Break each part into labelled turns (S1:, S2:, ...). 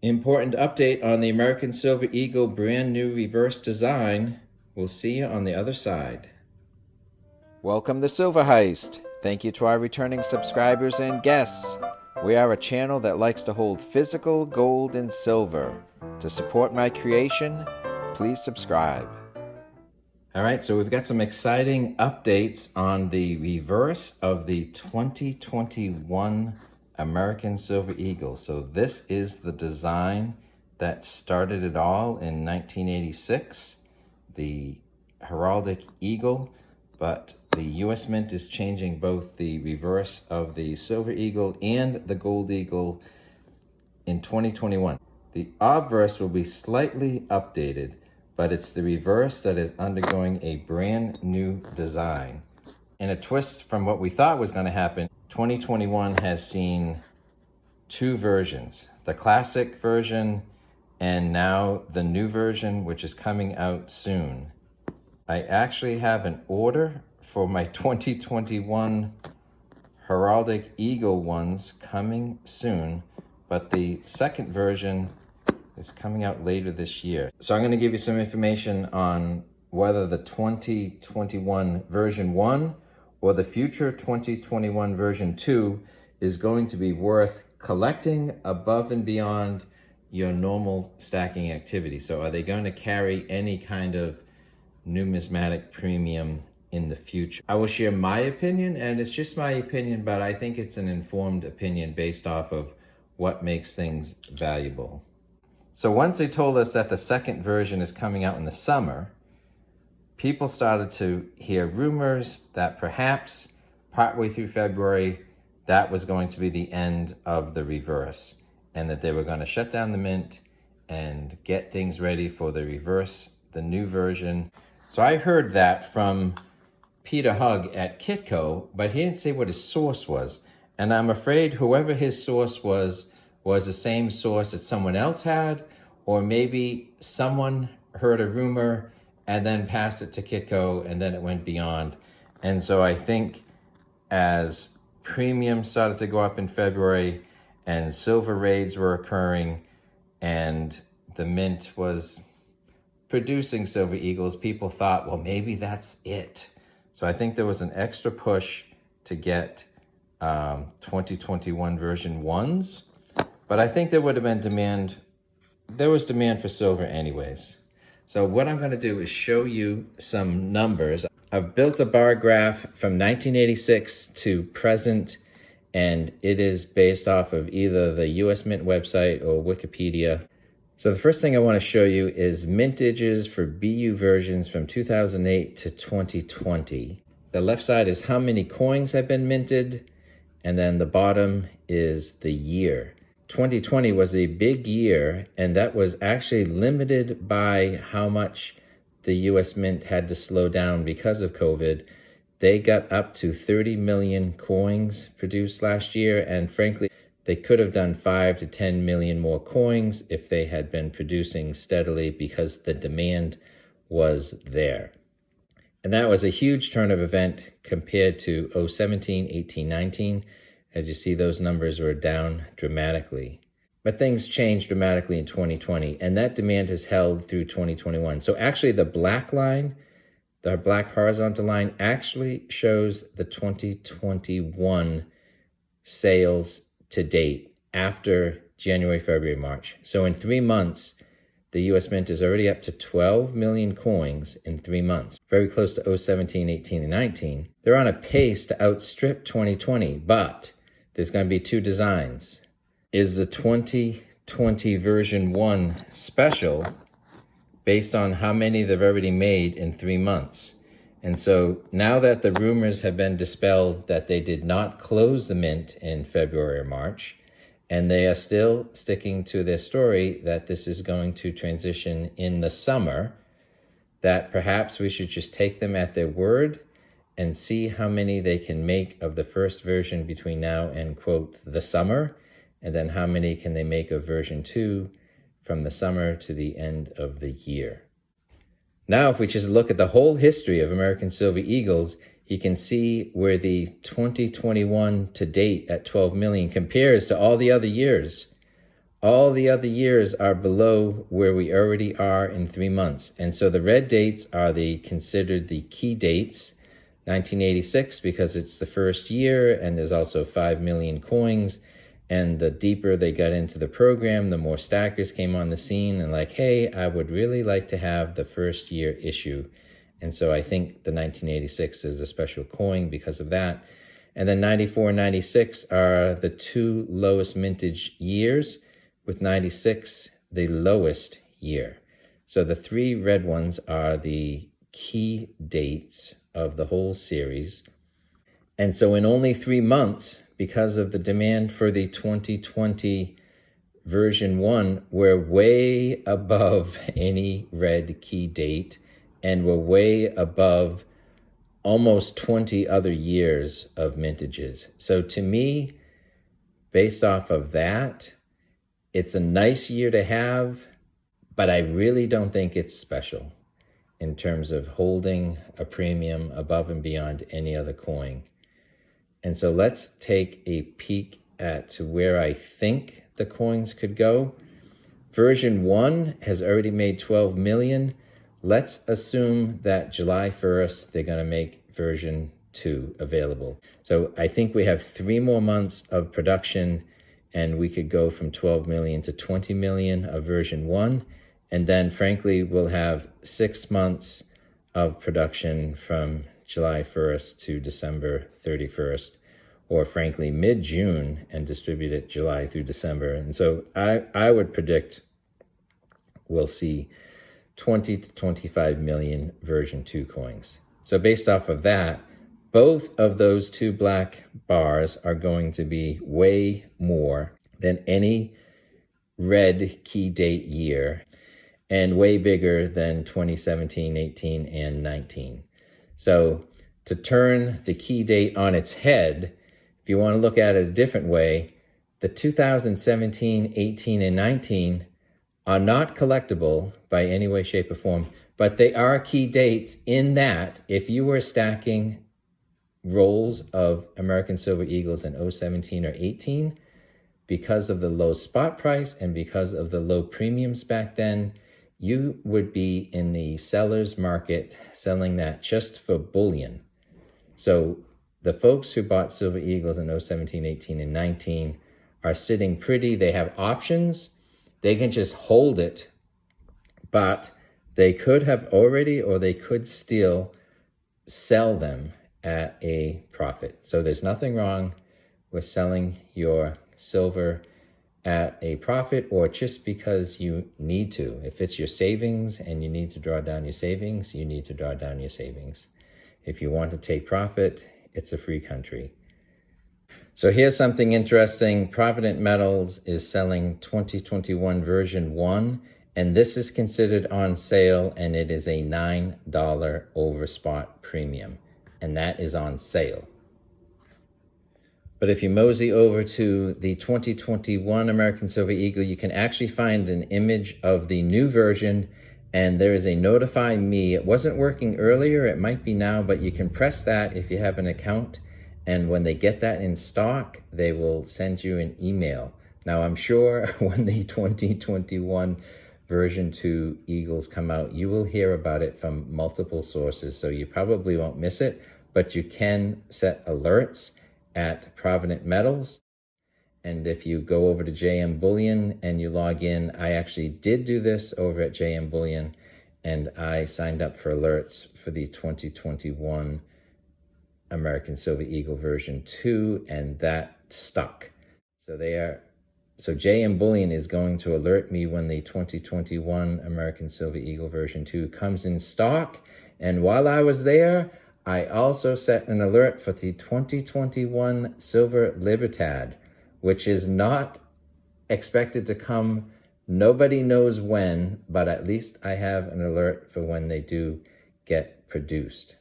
S1: Important update on the American Silver Eagle brand new reverse design. We'll see you on the other side. Welcome to Silver Heist. Thank you to our returning subscribers and guests. We are a channel that likes to hold physical gold and silver. To support my creation, please subscribe. Alright, so we've got some exciting updates on the reverse of the 2021 American Silver Eagle. So this is the design that started it all in 1986, the heraldic eagle, but the US Mint is changing both the reverse of the Silver Eagle and the Gold Eagle in 2021. The obverse will be slightly updated, but it's the reverse that is undergoing a brand new design. In a twist from what we thought was going to happen, 2021 has seen two versions, the classic version and now the new version, which is coming out soon. I actually have an order for my 2021 heraldic eagle ones coming soon, but the second version is coming out later this year. So I'm going to give you some information on whether the 2021 version 1 or the future 2021 version 2 is going to be worth collecting above and beyond your normal stacking activity. So are they going to carry any kind of numismatic premium in the future? I will share my opinion, and it's just my opinion, but I think it's an informed opinion based off of what makes things valuable. So once they told us that the second version is coming out in the summer, people started to hear rumors that perhaps partway through February, that was going to be the end of the reverse, and that they were going to shut down the mint and get things ready for the reverse, the new version. So I heard that from Peter Hugg at Kitco, but he didn't say what his source was. And I'm afraid whoever his source was the same source that someone else had, or maybe someone heard a rumor and then passed it to Kitco, and then it went beyond. And so I think as premium started to go up in February and silver raids were occurring and the mint was producing silver eagles, people thought, well, maybe that's it. So I think there was an extra push to get 2021 version 1s, but I think there would have been demand. There was demand for silver anyways. So what I'm going to do is show you some numbers. I've built a bar graph from 1986 to present, and it is based off of either the US Mint website or Wikipedia. So the first thing I want to show you is mintages for BU versions from 2008 to 2020. The left side is how many coins have been minted, and then the bottom is the year. 2020 was a big year, and that was actually limited by how much the US Mint had to slow down because of COVID. They got up to 30 million coins produced last year, and frankly, they could have done 5 to 10 million more coins if they had been producing steadily because the demand was there. And that was a huge turn of event compared to 2017, 18, 19. As you see, those numbers were down dramatically. But things changed dramatically in 2020, and that demand has held through 2021. So actually the black line, the black horizontal line, actually shows the 2021 sales to date after January, February, March. So in 3 months, the US Mint is already up to 12 million coins in 3 months, very close to 2017, 18, and 19. They're on a pace to outstrip 2020, but there's going to be two designs. Is the 2020 version 1 special based on how many they've already made in 3 months? And so now that the rumors have been dispelled that they did not close the mint in February or March, and they are still sticking to their story that this is going to transition in the summer, that perhaps we should just take them at their word and see how many they can make of the first version between now and, quote, the summer, and then how many can they make of version 2 from the summer to the end of the year. Now, if we just look at the whole history of American Silver Eagles, you can see where the 2021 to date at 12 million compares to all the other years. All the other years are below where we already are in 3 months. And so the red dates are considered the key dates. 1986 because it's the first year and there's also 5 million coins. And the deeper they got into the program, the more stackers came on the scene and like, hey, I would really like to have the first year issue. And so I think the 1986 is a special coin because of that. And then 94 and 96 are the two lowest mintage years, with 96 the lowest year. So the three red ones are the key dates of the whole series. And so in only 3 months, because of the demand for the 2020 version 1, we're way above any red key date, and we're way above almost 20 other years of mintages. So to me, based off of that, it's a nice year to have, but I really don't think it's special in terms of holding a premium above and beyond any other coin. And so let's take a peek at where I think the coins could go. Version 1 has already made 12 million. Let's assume that July 1st, they're going to make version 2 available. So I think we have 3 more months of production, and we could go from 12 million to 20 million of version 1. And then, frankly, we'll have 6 months of production from July 1st to December 31st, or frankly, mid-June, and distribute it July through December. And so I would predict we'll see 20 to 25 million version 2 coins. So based off of that, both of those two black bars are going to be way more than any red key date year, and way bigger than 2017, 18, and 19. So to turn the key date on its head, if you want to look at it a different way, the 2017, 18, and 19 are not collectible by any way, shape, or form, but they are key dates in that if you were stacking rolls of American Silver Eagles in 017 or 18, because of the low spot price and because of the low premiums back then, you would be in the seller's market selling that just for bullion. So the folks who bought Silver Eagles in 017, 18, and 19 are sitting pretty. They have options. They can just hold it, but they could have already, or they could still sell them at a profit. So there's nothing wrong with selling your silver at a profit, or just because you need to. If it's your savings and you need to draw down your savings, you need to draw down your savings. If you want to take profit, it's a free country. So here's something interesting. Provident Metals is selling 2021 version 1, and this is considered on sale, and it is a $9 overspot premium, and that is on sale. But if you mosey over to the 2021 American Silver Eagle, you can actually find an image of the new version, and there is a notify me. It wasn't working earlier, it might be now, but you can press that if you have an account, and when they get that in stock, they will send you an email. Now, I'm sure when the 2021 version 2 Eagles come out, you will hear about it from multiple sources, so you probably won't miss it, but you can set alerts at Provident Metals. And if you go over to JM Bullion and you log in, I actually did do this over at JM Bullion, and I signed up for alerts for the 2021 American Silver Eagle version 2, and that stuck. So JM Bullion is going to alert me when the 2021 American Silver Eagle version 2 comes in stock. And while I was there, I also set an alert for the 2021 Silver Libertad, which is not expected to come. Nobody knows when, but at least I have an alert for when they do get produced.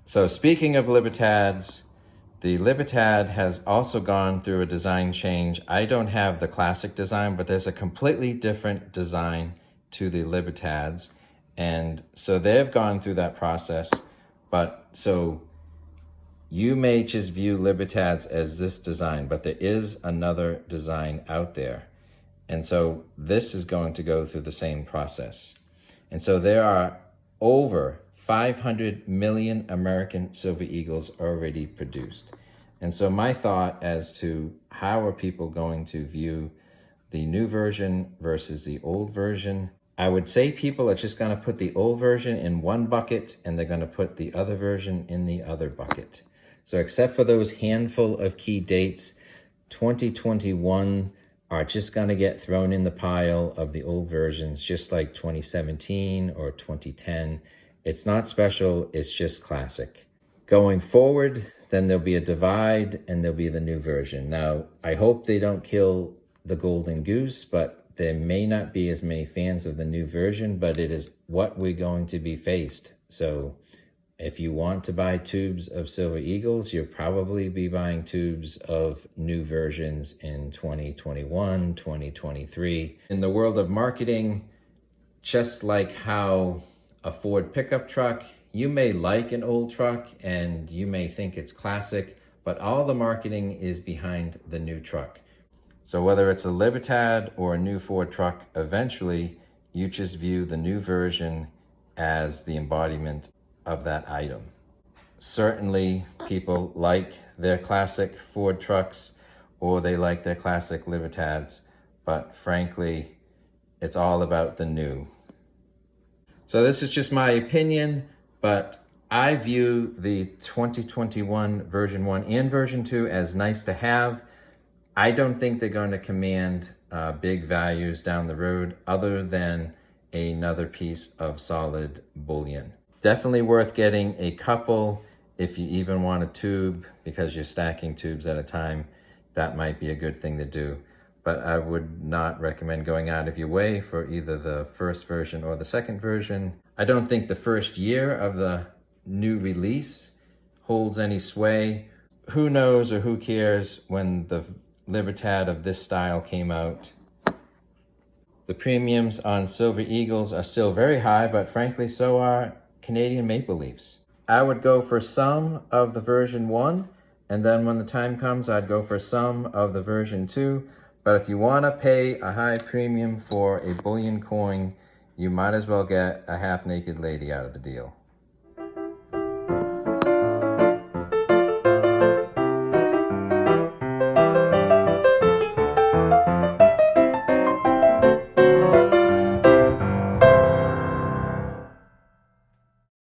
S1: So speaking of Libertads, the Libertad has also gone through a design change. I don't have the classic design, but there's a completely different design to the Libertads. And so they've gone through that process. But so You may just view Libertads as this design, but there is another design out there. And so this is going to go through the same process. And so there are over 500 million American Silver Eagles already produced. And so my thought as to how are people going to view the new version versus the old version, I would say people are just going to put the old version in one bucket and they're going to put the other version in the other bucket. So except for those handful of key dates, 2021 are just going to get thrown in the pile of the old versions, just like 2017 or 2010. It's not special, it's just classic. Going forward, then there'll be a divide and there'll be the new version. Now, I hope they don't kill the golden goose, but there may not be as many fans of the new version, but it is what we're going to be faced. So if you want to buy tubes of Silver Eagles, you'll probably be buying tubes of new versions in 2021, 2023. In the world of marketing, just like how a Ford pickup truck, you may like an old truck and you may think it's classic, but all the marketing is behind the new truck. So whether it's a Libertad or a new Ford truck, eventually you just view the new version as the embodiment of that item. Certainly people like their classic Ford trucks or they like their classic Libertads, but frankly, it's all about the new. So this is just my opinion, but I view the 2021 version 1 and version 2 as nice to have. I don't think they're going to command big values down the road other than another piece of solid bullion. Definitely worth getting a couple if you even want a tube, because you're stacking tubes at a time. That might be a good thing to do. But I would not recommend going out of your way for either the first version or the second version. I don't think the first year of the new release holds any sway. Who knows or who cares when the Libertad of this style came out? The premiums on Silver Eagles are still very high, but frankly, so are Canadian Maple Leafs. I would go for some of the version 1, and then when the time comes, I'd go for some of the version 2. But if you want to pay a high premium for a bullion coin, you might as well get a half-naked lady out of the deal.